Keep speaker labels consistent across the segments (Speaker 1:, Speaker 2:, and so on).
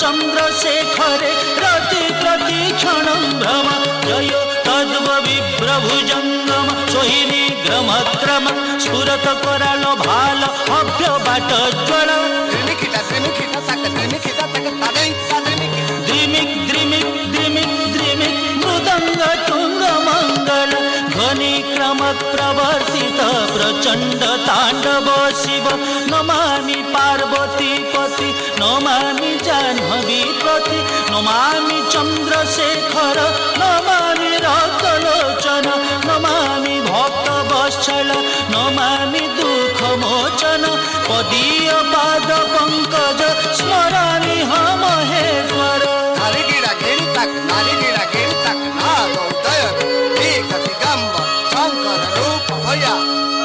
Speaker 1: चंद्रशेखरे रति प्रतिक्षण भ्रम जय तद्विभ्रभुजंगम सोहिनी ग्रमत्रम स्फुरत कराल भाल अभ्य बाट ज्वल द्रिमिक द्रिमिक द्रिमिक द्रिमिक मृदंग तुंग मंगल ध्वनि क्रम प्रवर्तित प्रचंड तांडव शिव नमामि पार्वती पति नमामि जाह्नवी प्रति नमामि चंद्रशेखर नमामि रक्तलोचन नमामि भक्तवत्सल नमामि दुःखमोचन पदीय पाद पंकज स्मरामि महेश्वर
Speaker 2: शंकर रूप भया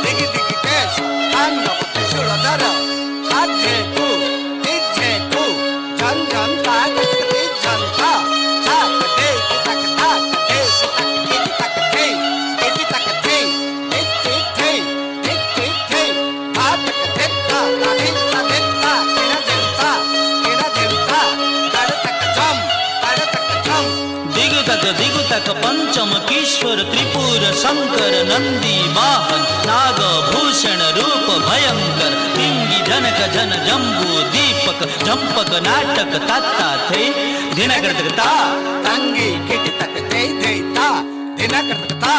Speaker 2: दिगि दिगि केश तांडव त्रिशूलधर साध्ये तू निध्ये तू झन झन ताक ति झन था ताक दे ताक ताक दे ताक ति ताक थे ति ताक थे ति थे ताक थे ता ताधि ताधि ता किना देवता ताड़ तक झम
Speaker 1: दिगु तक पंचम किशोर त्रिपुर शंकर नंदी वाहन नाग भूषण रूप भयंकर पिंगी जनक जन जम्बू दीपक झंपक नाटक तत्ता थे दिनकर ता
Speaker 2: तांगी किट तक दे दे ता दिनकर ता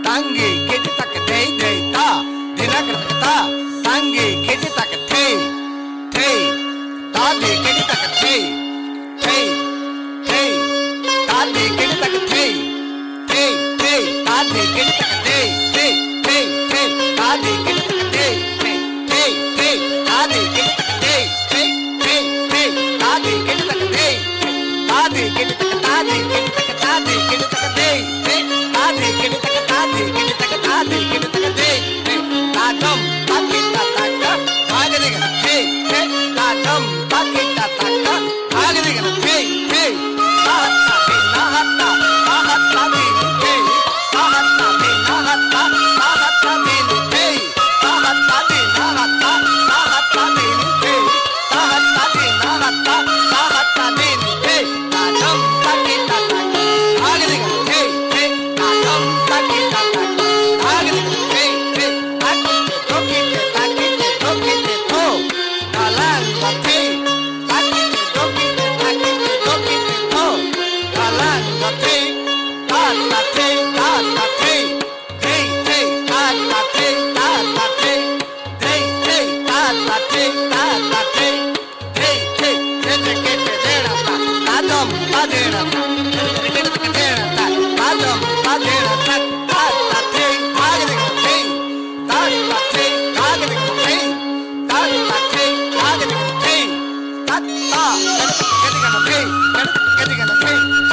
Speaker 2: तांगी किट तक दे दे ता दिनकर ता तांगी किट तक थे तादी किट तक थे तादी किट तक थे तादी किट तक दे तादी किट तक दे तादी किट तक दे तादी किट Hey!